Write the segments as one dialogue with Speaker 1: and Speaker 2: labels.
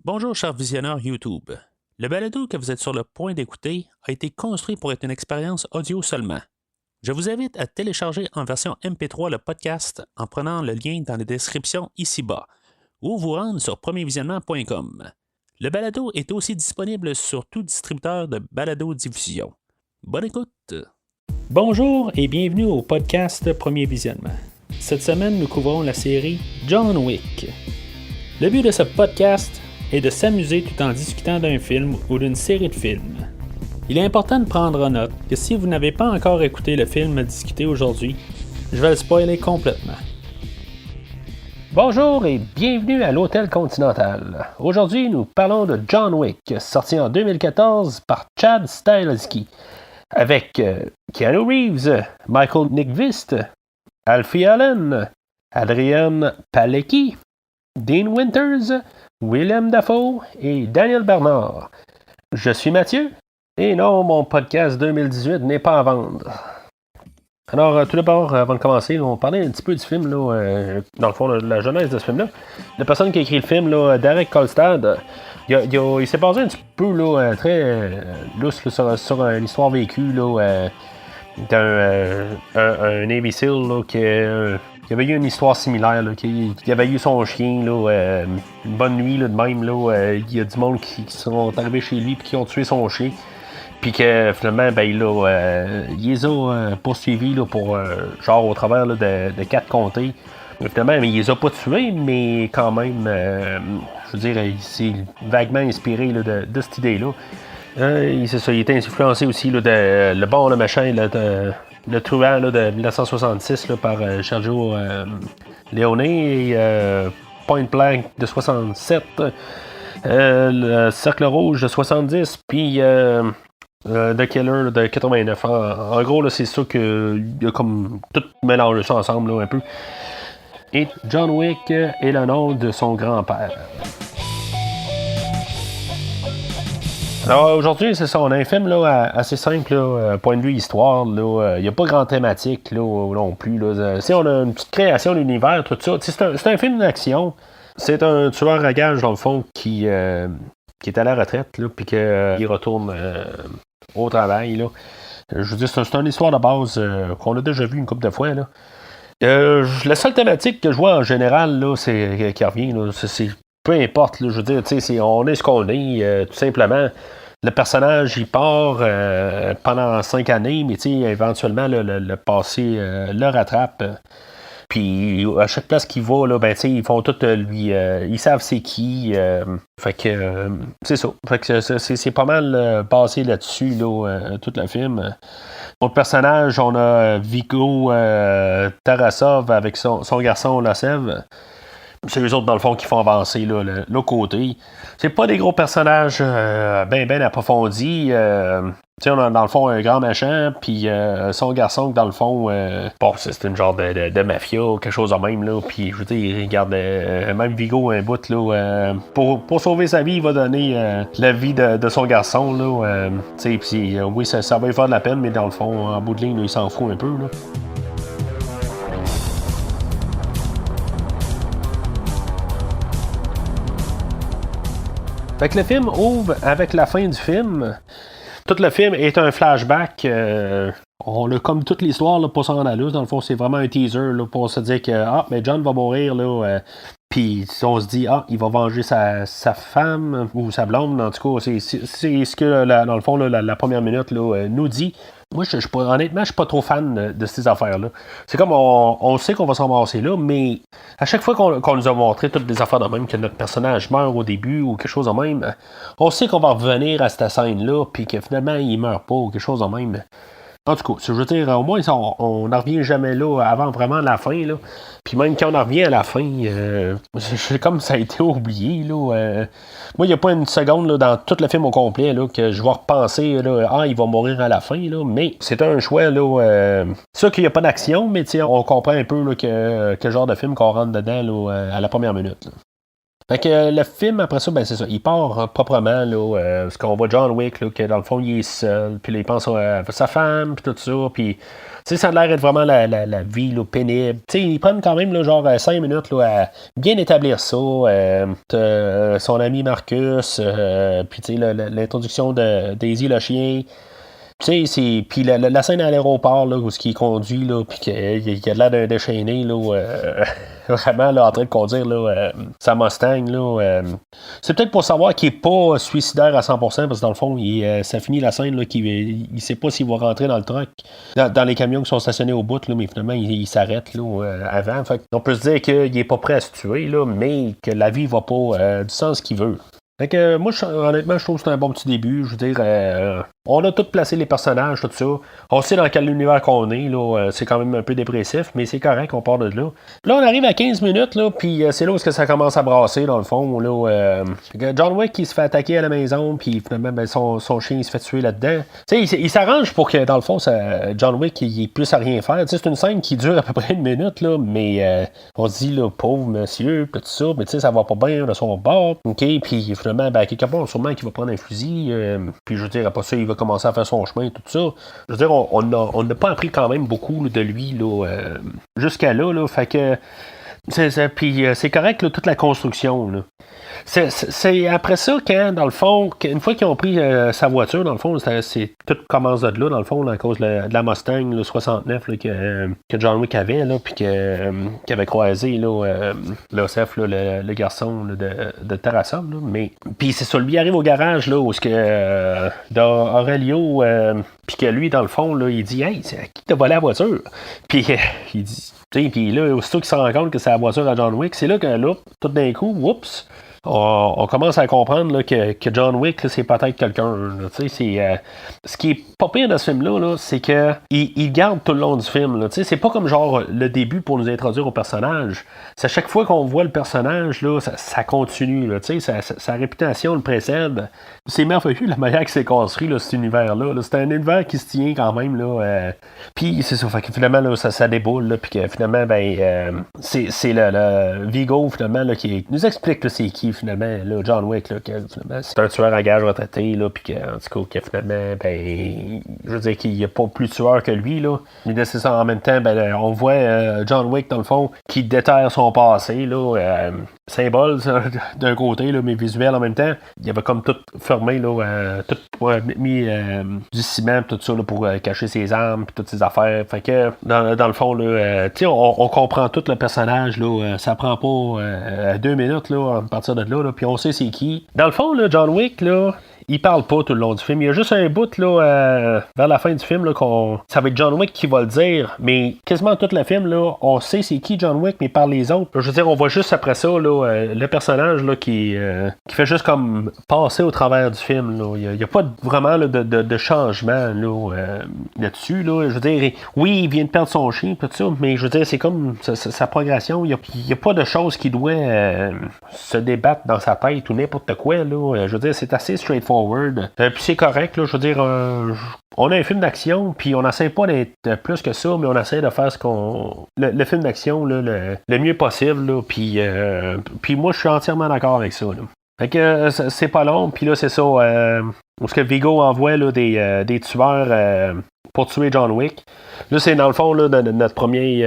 Speaker 1: Bonjour, chers visionneurs YouTube. Le balado que vous êtes sur le point d'écouter a été construit pour être une expérience audio seulement. Je vous invite à télécharger en version MP3 le podcast en prenant le lien dans la description ici-bas ou vous rendre sur premiervisionnement.com. Le balado est aussi disponible sur tout distributeur de balado-diffusion. Bonne écoute! Bonjour et bienvenue au podcast Premier Visionnement. Cette semaine, nous couvrons la série John Wick. Le but de ce podcast est de s'amuser tout en discutant d'un film ou d'une série de films. Il est important de prendre note que si vous n'avez pas encore écouté le film discuté aujourd'hui, je vais le spoiler complètement. Bonjour et bienvenue à l'Hôtel Continental. Aujourd'hui, nous parlons de John Wick, sorti en 2014 par Chad Stahelski, avec Keanu Reeves, Michael Nyqvist, Alfie Allen, Adrian Palicki, Dean Winters, Willem Dafoe et Daniel Bernard. Je suis Mathieu, et non, mon podcast 2018 n'est pas à vendre. Alors, tout d'abord, avant de commencer, on va parler un petit peu du film, là, dans le fond, de la genèse de ce film-là. La personne qui a écrit le film, là, Derek Kolstad, il s'est basé un petit peu, là, très lousse là, sur une histoire vécue, là, d'un Navy SEAL, là, qui avait eu une histoire similaire, là, qui avait eu son chien, là, une bonne nuit, là, de même, là, il y a du monde qui sont arrivés chez lui et qui ont tué son chien. Puis que finalement, ben, il les a poursuivis là, pour genre au travers là, de 4 comtés. Finalement, il les a pas tués, mais quand même, je veux dire, il s'est vaguement inspiré là, de cette idée-là. C'est ça, il était influencé aussi là, de le bon, le machin, là, le truand là, de 1966 là, par Sergio Leone et Point Blank de 67, le Cercle Rouge de 70, puis The Killer de 89. En gros, là, c'est ça qu'il a comme tout mélangé ça ensemble là, un peu. Et John Wick est le nom de son grand-père. Alors aujourd'hui, c'est ça, on a un film là, assez simple, là, point de vue histoire. Il n'y a pas grand thématique là, non plus. Là. Si on a une petite création d'univers, tout ça. C'est un film d'action. C'est un tueur à gages, dans le fond, qui est à la retraite, puis qu'il retourne au travail. Là. Je veux dire, c'est une histoire de base qu'on a déjà vu une couple de fois. Là. La seule thématique que je vois en général, là, c'est qui revient, là, c'est peu importe, là, je veux dire, on est ce qu'on est, tout simplement. Le personnage, il part pendant 5 années, mais éventuellement, le passé le rattrape. Puis à chaque place qu'il va, là, ben, ils font tout lui. Ils savent c'est qui. Fait que c'est ça. Fait que c'est pas mal basé là-dessus, là, tout le film. Autre personnage, on a Viggo Tarasov avec son garçon Lasev. C'est eux autres, dans le fond, qui font avancer là, le côté. C'est pas des gros personnages ben approfondis. On a dans le fond un grand machin, puis son garçon, dans le fond, bon, c'est une genre de mafia ou quelque chose de même, là. Puis je veux dire, il regarde même Vigo un bout, là. Pour sauver sa vie, il va donner la vie de son garçon, là. Puis oui, ça va lui faire de la peine, mais dans le fond, en bout de ligne, là, il s'en fout un peu, là. Fait que le film ouvre avec la fin du film. Tout le film est un flashback. On a comme toute l'histoire là, pour s'en rendre à l'us. Dans le fond, c'est vraiment un teaser là, pour se dire que mais John va mourir. Là, puis on se dit, il va venger sa femme ou sa blonde. En tout cas, c'est ce que, dans le fond, là, la première minute là, nous dit. Moi, honnêtement, je suis pas trop fan de ces affaires-là. C'est comme, on sait qu'on va s'en ramasser là, mais à chaque fois qu'on nous a montré toutes des affaires de même, que notre personnage meurt au début ou quelque chose de même, on sait qu'on va revenir à cette scène-là, puis que finalement, il meurt pas ou quelque chose de même. En tout cas, je veux dire, au moins, on n'en revient jamais là avant vraiment la fin. Là. Puis même quand on en revient à la fin, c'est comme ça a été oublié. Là, moi, il n'y a pas une seconde là, dans tout le film au complet là, que je vais repenser, là, il va mourir à la fin. Là, mais c'est un choix. Là, c'est sûr qu'il n'y a pas d'action, mais on comprend un peu là, quel genre de film qu'on rentre dedans là, à la première minute. Là. Fait que le film, après ça, ben c'est ça. Il part proprement, là, parce qu'on voit John Wick, là, que dans le fond, il est seul, puis là, il pense à sa femme, puis tout ça, puis... Tu sais, ça a l'air d'être vraiment la vie là, pénible. Tu sais, ils prennent quand même là, genre 5 minutes là, à bien établir ça. Son ami Marcus, puis tu sais, l'introduction de Daisy le chien. Tu sais, puis la scène à l'aéroport, là, où ce qui conduit, là, puis qu'il a l'air d'un déchaîné, là, vraiment, là, en train de conduire, là, sa Mustang, là, c'est peut-être pour savoir qu'il est pas suicidaire à 100%, parce que dans le fond, ça finit la scène, là, il sait pas s'il va rentrer dans le truck, dans les camions qui sont stationnés au bout, là, mais finalement, il s'arrête, là, avant. Fait on peut se dire qu'il est pas prêt à se tuer, là, mais que la vie va pas du sens qu'il veut. Fait que moi, honnêtement, je trouve que c'est un bon petit début. Je veux dire, on a tout placé les personnages, tout ça. On sait dans quel univers qu'on est. Là, c'est quand même un peu dépressif, mais c'est correct, on part de là. Là, on arrive à 15 minutes, là, puis c'est là où ça commence à brasser, dans le fond. Là, John Wick qui se fait attaquer à la maison, puis finalement, ben, son chien il se fait tuer là-dedans. Tu sais, il s'arrange pour que, dans le fond, John Wick il puisse à rien faire. Tu sais, c'est une scène qui dure à peu près 1 minute, là, mais on se dit, là, pauvre monsieur, tout ça, mais tu sais, ça va pas bien de son bord. OK, puis finalement, ben, quelque part, sûrement qu'il va prendre un fusil, puis je veux dire, après ça, il va commencer à faire son chemin, tout ça. Je veux dire, on n'a pas appris quand même beaucoup là, de lui là, jusqu'à là, là, fait que puis c'est correct, là, toute la construction. Là. C'est après ça, quand, dans le fond, une fois qu'ils ont pris sa voiture, dans le fond, tout commence de là, dans le fond, là, à cause de la Mustang le 69 là, que John Wick avait, là, puis qu'il avait croisé là, l'Osef, le garçon là, de Tarasov. Là, mais puis c'est ça, lui arrive au garage là, où Aurelio, puis que lui, dans le fond, là, il dit Hey, c'est à qui t'as volé la voiture? Puis il dit. Puis là, aussitôt qu'il se rend compte que c'est la voiture à John Wick, c'est là que là, tout d'un coup, oups, on commence à comprendre là, que John Wick, là, c'est peut-être quelqu'un. Ce qui est pas pire de ce film-là, là, c'est que il garde tout le long du film. Là, c'est pas comme genre le début pour nous introduire au personnage. C'est à chaque fois qu'on voit le personnage, là, ça continue. Là, sa réputation le précède. C'est merveilleux la manière que c'est construit, là, cet univers-là. Là. C'est un univers qui se tient quand même. Là, puis c'est ça, fait que finalement, là, ça déboule. Puis que finalement, ben, c'est le Vigo finalement, là, qui nous explique là, c'est qui finalement, là, John Wick, là, que finalement, c'est un tueur à gage retraité, là, puis en tout cas, que finalement, ben, je veux dire qu'il n'y a pas plus tueur que lui, là. Mais c'est ça, en même temps, ben, on voit John Wick, dans le fond, qui déterre son passé, là, symbole, ça, d'un côté, là, mais visuel en même temps. Il y avait comme tout fermé, là, tout mis du ciment, tout ça, là, pour cacher ses armes, puis toutes ses affaires. Fait que, dans le fond, là, tu sais, on comprend tout le personnage, là, ça prend pas 2 minutes, là, à partir de là, puis on sait c'est qui. Dans le fond, là, John Wick, là, il parle pas tout le long du film. Il y a juste un bout là, vers la fin du film là, ça va être John Wick qui va le dire, mais quasiment tout le film, là, on sait c'est qui John Wick, mais par les autres. Je veux dire, on voit juste après ça là, le personnage là, qui fait juste comme passer au travers du film. Là. Il n'y a pas vraiment là, de changement là-dessus. Là. Je veux dire, oui, il vient de perdre son chien, tout ça, mais je veux dire, c'est comme sa progression. Il n'y a pas de choses qui doit se débattre dans sa tête ou n'importe quoi. Là. Je veux dire, c'est assez straightforward. Puis c'est correct, là, je veux dire, on a un film d'action, puis on n'essaie pas d'être plus que ça, mais on essaie de faire ce qu'on. Le film d'action là, le mieux possible, là, puis moi je suis entièrement d'accord avec ça. Là. Fait que c'est pas long, puis là c'est ça. Où ce que Vigo envoie là, des tueurs pour tuer John Wick. Là, c'est dans le fond là, notre premier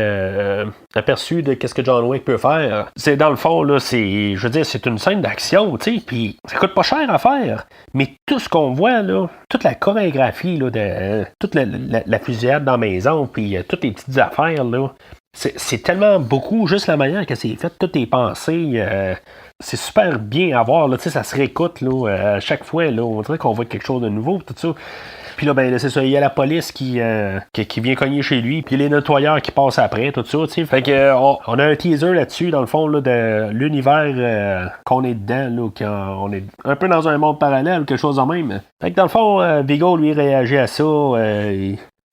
Speaker 1: aperçu de qu'est-ce que John Wick peut faire. C'est dans le fond, là, je veux dire, c'est une scène d'action, tu sais, puis ça coûte pas cher à faire. Mais tout ce qu'on voit, là, toute la chorégraphie, là, de toute la fusillade dans la maison, puis toutes les petites affaires, là, c'est tellement beaucoup, juste la manière que c'est fait, tout est pensé. C'est super bien à voir, là, ça se réécoute là, à chaque fois. Là, on dirait qu'on voit quelque chose de nouveau, tout ça. Puis là, ben, là, c'est ça, il y a la police qui vient cogner chez lui, puis les nettoyeurs qui passent après, tout ça, tu sais. Fait que, on a un teaser là-dessus, dans le fond, là, de l'univers qu'on est dedans, là, quand on est un peu dans un monde parallèle, quelque chose de même. Fait que, dans le fond, Vigo, lui, réagit à ça,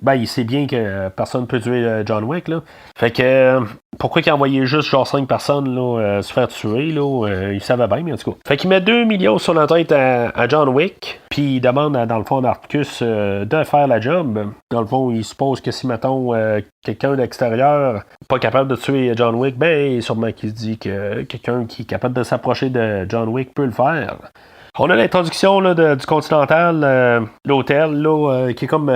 Speaker 1: ben, il sait bien que personne ne peut tuer John Wick, là. Fait que, pourquoi qu'il a envoyé juste genre 5 personnes là, se faire tuer, là, il savait bien, mais en tout cas. Fait qu'il met 2 millions sur la tête à John Wick, puis il demande, dans le fond, à Marcus de faire la job. Dans le fond, il suppose que si, mettons, quelqu'un d'extérieur pas capable de tuer John Wick, ben, sûrement qu'il se dit que quelqu'un qui est capable de s'approcher de John Wick peut le faire. On a l'introduction là, du Continental, l'hôtel, là, qui est comme...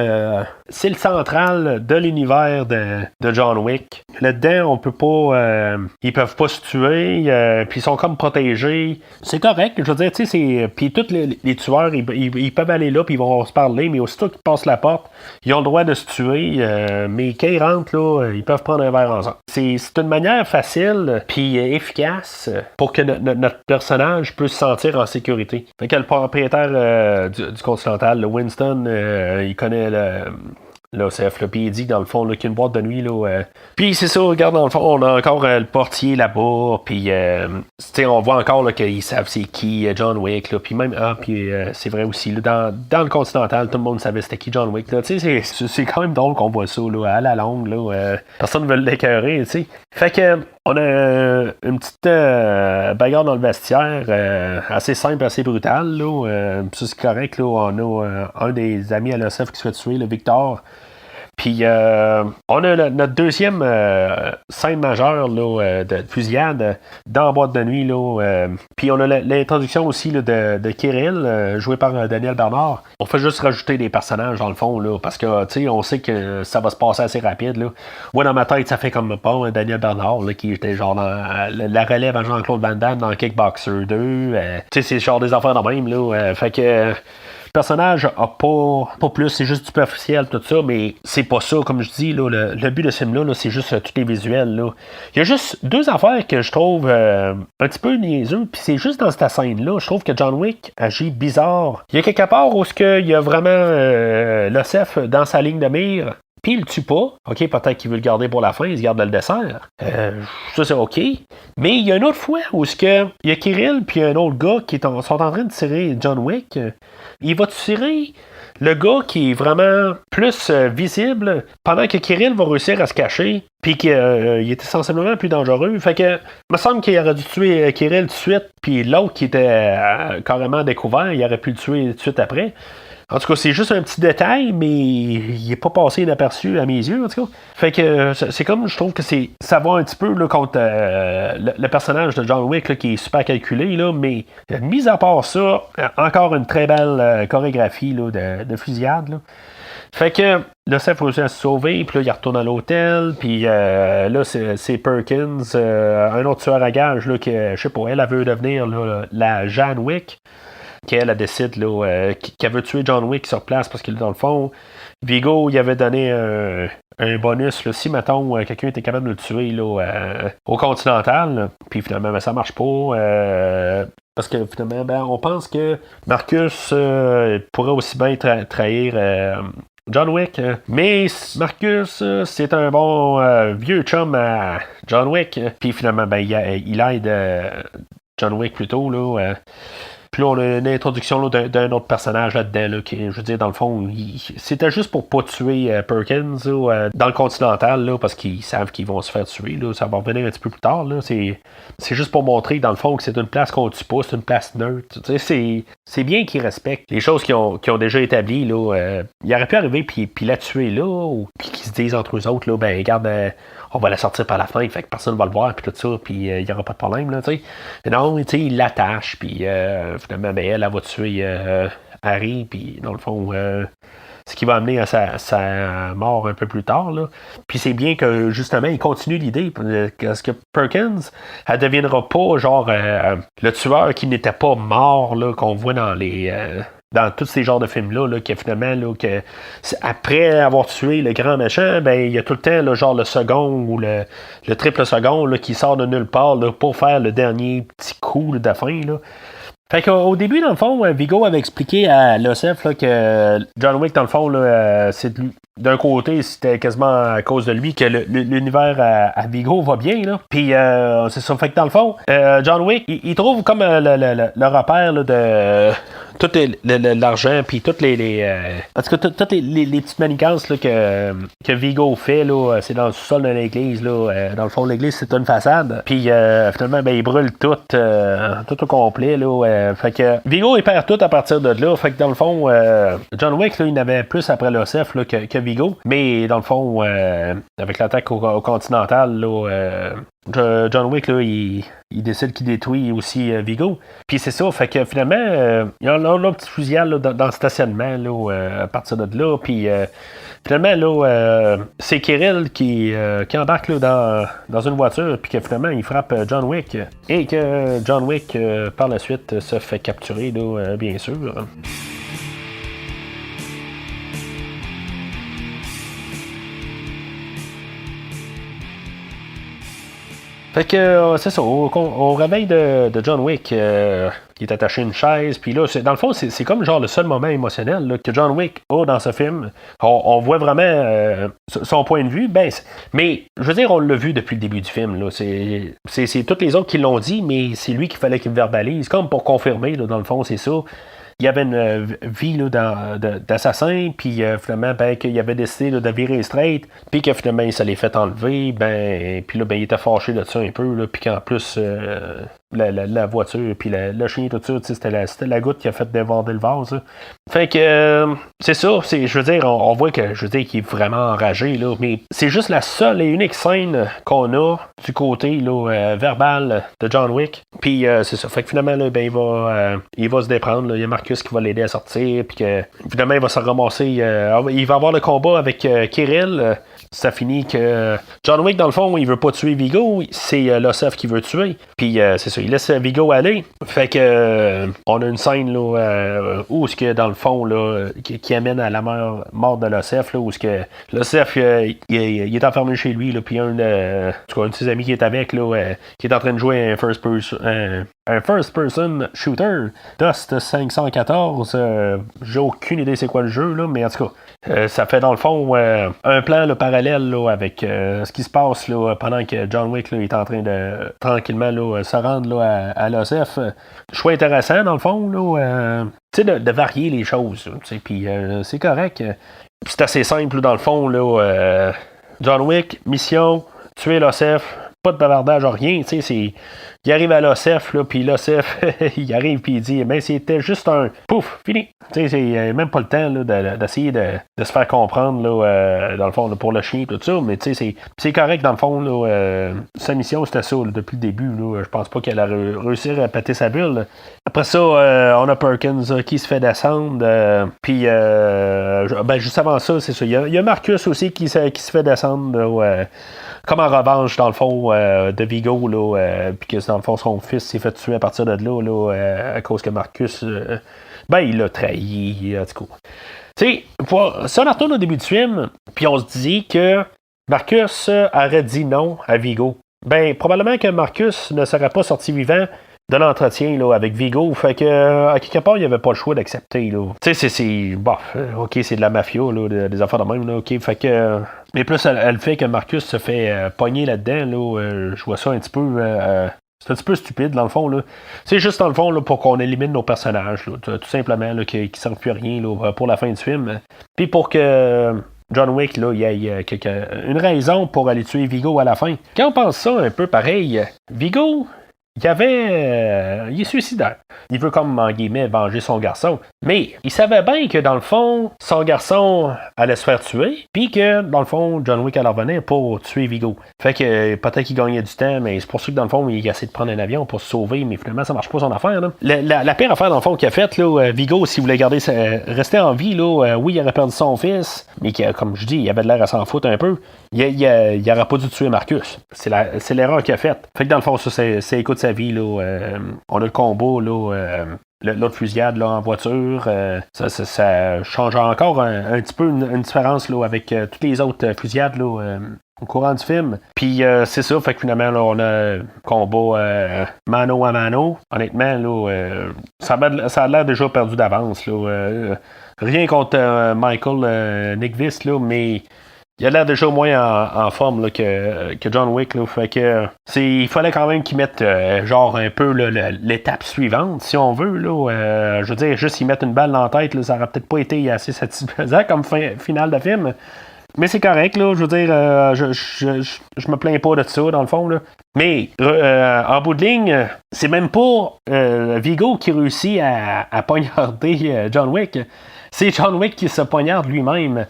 Speaker 1: c'est le central de l'univers de John Wick. Là-dedans, on peut pas... ils peuvent pas se tuer, puis ils sont comme protégés. C'est correct, je veux dire, tu sais, puis tous les tueurs, ils peuvent aller là, puis ils vont se parler, mais aussitôt qu'ils passent la porte, ils ont le droit de se tuer, mais quand ils rentrent, là, ils peuvent prendre un verre ensemble. C'est une manière facile, puis efficace, pour que notre personnage puisse se sentir en sécurité. Fait que le propriétaire du Continental, le Winston, il connaît l'OCF, puis il dit dans le fond qu'il y a une boîte de nuit. Puis c'est ça, regarde, dans le fond, on a encore le portier là-bas, puis on voit encore qu'ils savent c'est qui John Wick, puis même, c'est vrai aussi, là, dans le Continental, tout le monde savait c'était qui John Wick. C'est quand même drôle qu'on voit ça là, à la longue. Personne ne veut l'écœurer, tu sais. Fait que on a une petite bagarre dans le vestiaire, assez simple, assez brutale. Ça, c'est correct. Là, on a un des amis à l'OCF qui se fait tuer, le Victor. Puis, on a notre deuxième scène majeure de fusillade dans la boîte de nuit. Puis, on a l'introduction aussi là, de Kirill, joué par Daniel Bernard. On fait juste rajouter des personnages dans le fond, là, parce que, tu sais, on sait que ça va se passer assez rapide. Là. Moi, dans ma tête, ça fait comme pas Daniel Bernard, là, qui était genre dans la relève à Jean-Claude Van Damme dans Kickboxer 2. Tu sais, c'est genre des affaires de même. Là, fait que... Le personnage a pas plus, c'est juste superficiel, tout ça, mais c'est pas ça, comme je dis, là, le but de ce film-là, c'est juste tous les visuels. Là. Il y a juste deux affaires que je trouve un petit peu niaiseux, puis c'est juste dans cette scène-là, je trouve que John Wick agit bizarre. Il y a quelque part où il y a vraiment l'OCF dans sa ligne de mire, puis il le tue pas. OK, peut-être qu'il veut le garder pour la fin, il se garde le dessert. Ça, c'est OK. Mais il y a une autre fois où il y a Kirill puis un autre gars qui sont en train de tirer John Wick. Il va tirer le gars qui est vraiment plus visible pendant que Kirill va réussir à se cacher puis qu'il était sensiblement plus dangereux. Fait que, il me semble qu'il aurait dû tuer Kirill tout de suite puis l'autre qui était carrément découvert, il aurait pu le tuer tout de suite après. En tout cas, c'est juste un petit détail, mais il n'est pas passé inaperçu à mes yeux, en tout cas. Fait que c'est comme, je trouve que ça va un petit peu là, contre le personnage de John Wick là, qui est super calculé, là, mais mis à part ça, encore une très belle chorégraphie là, de fusillade. Là. Fait que là, ça faut se sauver, puis là, il retourne à l'hôtel, puis là, c'est Perkins, un autre tueur à gages, là, que, je sais pas, elle veut devenir là, la Jeanne Wick. Qu'elle décide qu'elle veut tuer John Wick sur place parce qu'il, dans le fond, Vigo, il avait donné un bonus. Là, si, mettons, quelqu'un était capable de le tuer là, au Continental, puis finalement, ben, ça marche pas. Parce que finalement, ben, on pense que Marcus pourrait aussi bien trahir John Wick. Mais Marcus, c'est un bon vieux chum à John Wick. Puis finalement, ben, il aide John Wick plutôt. Là, puis là, on a une introduction là, d'un autre personnage là-dedans, là, qui, je veux dire, dans le fond, c'était juste pour pas tuer Perkins là, dans le Continental, là, parce qu'ils savent qu'ils vont se faire tuer. Là, ça va revenir un petit peu plus tard. Là, c'est juste pour montrer, dans le fond, que c'est une place qu'on tue pas, c'est une place neutre. C'est bien qu'ils respectent les choses qui ont déjà établies. Là, il aurait pu arriver puis la tuer là, ou puis qu'ils se disent entre eux autres, là, ben, regarde, on va la sortir par la fenêtre, fait que personne ne va le voir, puis tout ça, puis il n'y aura pas de problème, là, tu sais. Mais non, tu sais, il l'attache, puis finalement, ben, elle va tuer Harry, puis dans le fond, ce qui va amener à sa mort un peu plus tard, là. Puis c'est bien que, justement, il continue l'idée, parce que Perkins, elle deviendra pas, genre, le tueur qui n'était pas mort, là, qu'on voit dans tous ces genres de films-là, là, que finalement, là, que après avoir tué le grand méchant, ben il y a tout le temps là, genre le second ou le triple second là, qui sort de nulle part là, pour faire le dernier petit coup là, de fin. Là. Fait qu'au début, dans le fond, Vigo avait expliqué à l'OCF là, que John Wick, dans le fond, là, d'un côté, c'était quasiment à cause de lui que l'univers à Vigo va bien. Là. Puis c'est ça. Fait que dans le fond, John Wick, il trouve comme le repère là, tout l'argent, puis toutes en tout cas, toutes les petites manigances là, que Vigo fait, là, c'est dans le sous-sol de l'église. Là, dans le fond, l'église, c'est une façade. Puis finalement, ben, il brûle tout au complet. Là, fait que Vigo, il perd tout à partir de là. Fait que dans le fond, John Wick, là, il n'avait plus après l'OCF là, que Vigo. Mais dans le fond, avec l'attaque au Continental, là, John Wick, là, il décide qu'il détruit aussi Vigo. Puis c'est ça, fait que finalement, il y a un petit fusillade là, dans le stationnement là, à partir de là. Puis finalement, là, c'est Kirill qui embarque là, dans une voiture, puis que finalement, il frappe John Wick. Et que John Wick, par la suite, se fait capturer, là, bien sûr. Fait que c'est ça, au réveil de John Wick, il est attaché à une chaise, puis là, dans le fond, c'est comme genre le seul moment émotionnel là, que John Wick a dans ce film. On voit vraiment son point de vue, mais je veux dire, on l'a vu depuis le début du film. Là, c'est tous les autres qui l'ont dit, mais c'est lui qu'il fallait qu'il verbalise, comme pour confirmer, là, dans le fond, c'est ça. Il y avait une vie là, d'assassin, puis finalement, ben, qu'il avait décidé là, de virer straight, puis que finalement, il se l'est fait enlever, puis là, ben, il était fâché de ça un peu, là, puis qu'en plus, la voiture, puis le chien, tout ça, c'était la goutte qui a fait déborder le vase. Là. Fait que, c'est ça, je veux dire, on voit que, je veux dire, qu'il est vraiment enragé, là, mais c'est juste la seule et unique scène qu'on a du côté là, verbal de John Wick, puis c'est ça, fait que finalement, là, ben, il va se déprendre, là. Il y a Marcus qui va l'aider à sortir, puis que finalement il va se ramasser, il va avoir le combat avec Kirill, ça finit que John Wick dans le fond il veut pas tuer Vigo, c'est l'OCF qui veut tuer, puis c'est ça, il laisse Vigo aller, fait que on a une scène là, où ce que dans le fond là, qui amène à la mort de l'OCF, là, où ce que l'OCF il est enfermé chez lui, là, puis un de ses amis qui est avec là, qui est en train de jouer un first person shooter Dust 514, j'ai aucune idée c'est quoi le jeu là, mais en tout cas ça fait dans le fond un plan là, parallèle là, avec ce qui se passe là, pendant que John Wick là, est en train de tranquillement là, se rendre là, à l'OCF. Choix intéressant dans le fond là, de varier les choses, puis c'est correct, c'est assez simple là, dans le fond là, John Wick, mission, tuer l'OCF, pas de bavardage, rien, tu sais, il arrive à l'OCF, là, puis l'OCF, il arrive, puis il dit, ben, c'était juste un pouf, fini. Tu sais, c'est même pas le temps, là, d'essayer de se faire comprendre, là, dans le fond, là, pour le chien, tout ça, mais tu sais, c'est correct, dans le fond, là, sa mission, c'était ça, là, depuis le début, là, je pense pas qu'elle a réussi à péter sa bulle. Là. Après ça, on a Perkins qui se fait descendre, puis, juste avant ça, c'est ça, il y a Marcus aussi qui se fait descendre, là, comme en revanche, dans le fond, de Vigo, là, puis que dans le fond, son fils s'est fait tuer à partir de là, à cause que Marcus, il l'a trahi, en tout cas. Tu sais, si on retourne au début du film, puis on se dit que Marcus aurait dit non à Vigo, probablement que Marcus ne serait pas sorti vivant de l'entretien là, avec Vigo, fait que à quelque part, il n'y avait pas le choix d'accepter. Tu sais, c'est ok, c'est de la mafia, là, des affaires de même, là, ok, fait que. Mais plus, elle fait que Marcus se fait pogner là-dedans, là, je vois ça un petit peu. C'est un petit peu stupide, dans le fond. Là. C'est juste, dans le fond, là, pour qu'on élimine nos personnages, là, tout simplement, là, qu'ils ne servent plus à rien là, pour la fin du film. Puis pour que John Wick, là, il y ait une raison pour aller tuer Vigo à la fin. Quand on pense ça un peu pareil, Vigo, il est suicidaire. Il veut comme, en guillemets, venger son garçon. Mais il savait bien que, dans le fond, son garçon allait se faire tuer, puis que, dans le fond, John Wick allait revenir pour tuer Vigo. Fait que peut-être qu'il gagnait du temps, mais c'est pour ça que, dans le fond, il essaie de prendre un avion pour se sauver, mais finalement, ça marche pas son affaire. Là. La pire affaire, dans le fond, qu'il a faite, là, Vigo, s'il voulait rester en vie, là, oui, il aurait perdu son fils, mais comme je dis, il avait de l'air à s'en foutre un peu. Il n'aurait pas dû tuer Marcus. C'est l'erreur qu'il a faite. Fait que, dans le fond, ça, c'est écoute sa vie, là, on a le combo, là, l'autre fusillade là, en voiture, ça change encore un petit peu une différence là, avec toutes les autres fusillades là, au courant du film. Puis c'est ça, fait que finalement là, on a un combat mano à mano. Honnêtement, là, ça a l'air déjà perdu d'avance. Là, rien contre Michael Nyqvist, là, mais il a l'air déjà au moins en forme là, que John Wick. Là, fait que il fallait quand même qu'il mette genre un peu là, l'étape suivante, si on veut. Là, je veux dire, juste y mettre une balle dans la tête, là, ça aurait peut-être pas été assez satisfaisant comme finale de film. Mais c'est correct, là, je veux dire, je me plains pas de ça, dans le fond, là. Mais, en bout de ligne, c'est même pas Vigo qui réussit à poignarder John Wick. C'est John Wick qui se poignarde lui-même.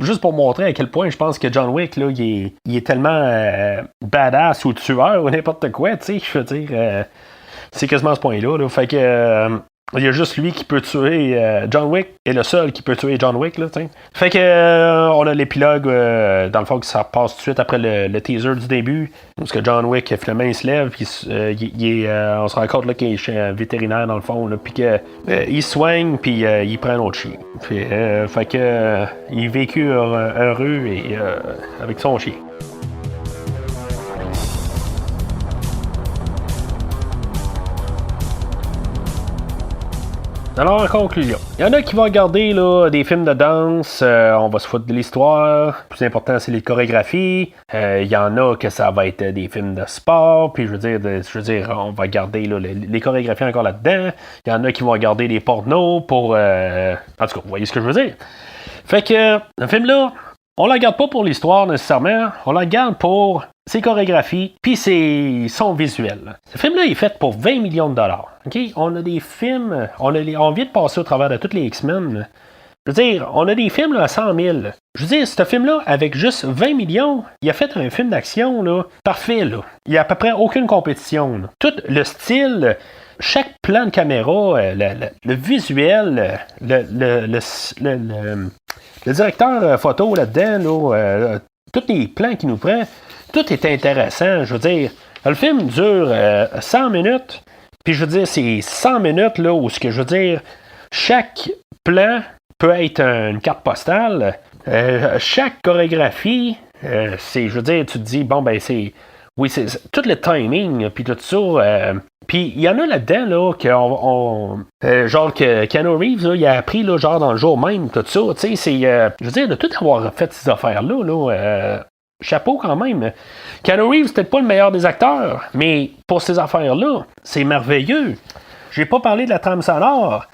Speaker 1: Juste pour montrer à quel point je pense que John Wick, là, il est tellement badass ou tueur ou n'importe quoi, tu sais, je veux dire, c'est quasiment à ce point-là, là. Fait que... il y a juste lui qui peut tuer John Wick est le seul qui peut tuer John Wick là, t'sais. Fait que on a l'épilogue dans le fond que ça passe tout de suite après le teaser du début parce que John Wick finalement il se lève puis on se rend compte là qu'il est chez un vétérinaire dans le fond là, puis que il soigne puis il prend un autre chien. Fait que il vécut heureux et avec son chien. Alors, en conclusion, il y en a qui vont regarder là, des films de danse, on va se foutre de l'histoire, le plus important c'est les chorégraphies, il y en a que ça va être des films de sport, puis je veux dire on va regarder là, les chorégraphies encore là-dedans, il y en a qui vont regarder des pornos pour... En tout cas, vous voyez ce que je veux dire. Fait que, le film là, on la regarde pas pour l'histoire nécessairement, on la regarde pour ses chorégraphies, puis son visuel. Ce film-là est fait pour 20 millions de dollars. Okay? On a des films, on vient de passer au travers de tous les X-Men. Je veux dire, on a des films là, à 100 000. Je veux dire, ce film-là, avec juste 20 millions, il a fait un film d'action là, parfait. Là. Il n'y a à peu près aucune compétition. Là. Tout le style... Chaque plan de caméra, le visuel, le directeur photo là-dedans, là, tous les plans qu'il nous prend, tout est intéressant. Je veux dire, le film dure 100 minutes, puis je veux dire, c'est 100 minutes là, où ce que je veux dire, chaque plan peut être une carte postale. Chaque chorégraphie, je veux dire, tu te dis, bon, ben, c'est tout le timing, puis tout ça. Puis il y en a là-dedans, là, genre que Keanu Reeves, là, il a appris, là, genre dans le jour même, tout ça. Tu sais, c'est, je veux dire, de tout avoir fait ces affaires-là, là, chapeau quand même. Keanu Reeves, c'est peut-être pas le meilleur des acteurs, mais pour ces affaires-là, c'est merveilleux. J'ai pas parlé de la trame sonore.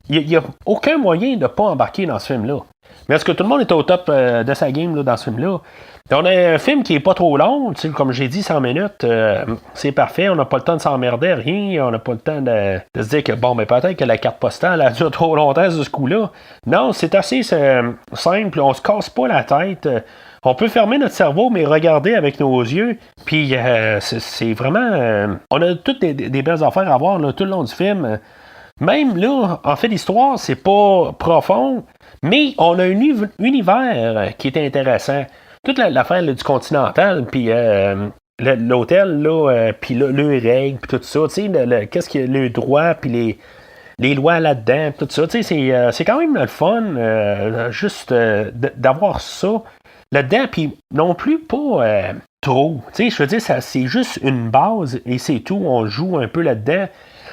Speaker 1: Il n'y a aucun moyen de ne pas embarquer dans ce film-là. Mais est-ce que tout le monde est au top de sa game là, dans ce film-là? On a un film qui est pas trop long, comme j'ai dit, 100 minutes, c'est parfait, on n'a pas le temps de s'emmerder, rien, on n'a pas le temps de se dire que, bon, mais peut-être que la carte postale a duré trop longtemps ce coup-là. Non, c'est assez simple, on se casse pas la tête, on peut fermer notre cerveau, mais regarder avec nos yeux, puis c'est vraiment... on a toutes des belles affaires à voir là, tout le long du film. Même là, en fait, l'histoire, c'est pas profond, mais on a un univers qui est intéressant. Toute l'affaire là, du Continental, puis l'hôtel, là, puis le règle, puis tout ça, tu sais, qu'est-ce qu'il y a, le droit, puis les lois là-dedans, tout ça, tu sais, c'est quand même le fun, juste d'avoir ça là-dedans, puis non plus pas trop, tu sais, je veux dire, c'est juste une base, et c'est tout, on joue un peu là-dedans,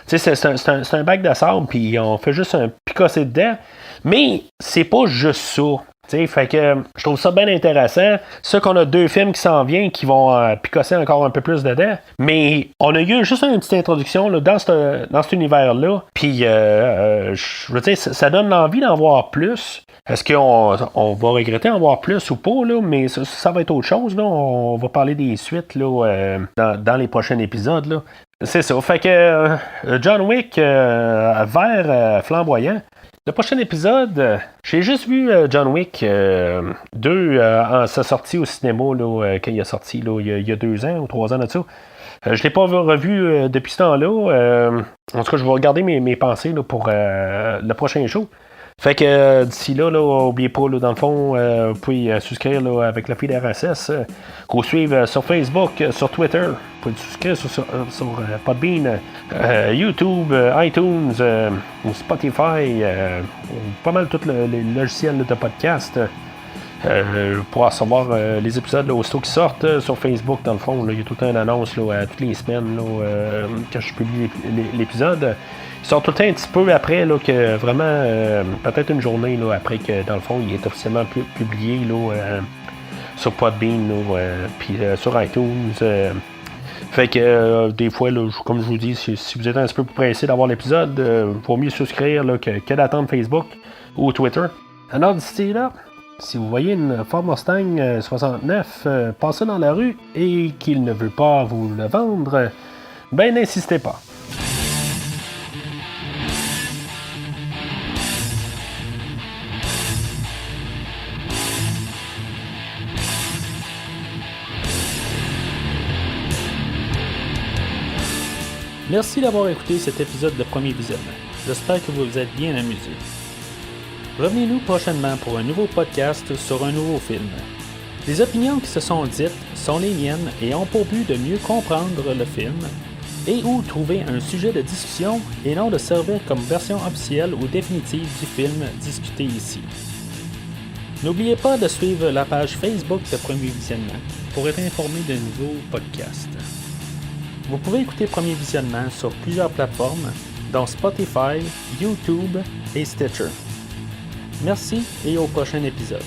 Speaker 1: tu sais, c'est un bac de sable, puis on fait juste un picosser dedans, mais c'est pas juste ça. T'sais, fait que je trouve ça bien intéressant. Ça qu'on a 2 films qui s'en viennent qui vont picosser encore un peu plus dedans. Mais on a eu juste une petite introduction là, dans cet univers-là. Puis je veux dire, ça donne l'envie d'en voir plus. Est-ce qu'on va regretter d'en voir plus ou pas? Là? Mais ça va être autre chose. Là. On va parler des suites là, dans les prochains épisodes. Là. C'est ça. Fait que John Wick vert flamboyant. Le prochain épisode, j'ai juste vu John Wick 2 en sa sortie au cinéma là, quand il est sorti là, il y a 2 ans ou 3 ans de ça. Je ne l'ai pas revu depuis ce temps-là. En tout cas, je vais regarder mes pensées là, pour le prochain show. Fait que d'ici là, n'oubliez pas, là, dans le fond, vous pouvez souscrire là, avec le feed RSS, qu'on suive sur Facebook, sur Twitter. Vous pouvez souscrire sur Podbean, YouTube, iTunes, ou Spotify, pas mal tous les logiciels là, de podcast. Pour recevoir les épisodes là, aussitôt qui sortent sur Facebook, dans le fond, il y a tout le temps une annonce là, toutes les semaines là, quand je publie l'épisode. Ils sortent tout le temps un petit peu après, là, que vraiment, peut-être une journée là, après que, dans le fond, il est officiellement publié là, sur Podbean, puis sur iTunes. Fait que des fois, là, comme je vous dis, si vous êtes un petit peu plus pressé d'avoir l'épisode, il vaut mieux souscrire là, que d'attendre Facebook ou Twitter. Alors d'ici là, si vous voyez une Ford Mustang 69 passer dans la rue et qu'il ne veut pas vous le vendre, ben n'insistez pas.
Speaker 2: Merci d'avoir écouté cet épisode de Premier Visionnement. J'espère que vous vous êtes bien amusés. Revenez-nous prochainement pour un nouveau podcast sur un nouveau film. Les opinions qui se sont dites sont les miennes et ont pour but de mieux comprendre le film et ou trouver un sujet de discussion et non de servir comme version officielle ou définitive du film discuté ici. N'oubliez pas de suivre la page Facebook de Premier Visionnement pour être informé de nouveaux podcasts. Vous pouvez écouter Premier Visionnement sur plusieurs plateformes, dont Spotify, YouTube et Stitcher. Merci et au prochain épisode.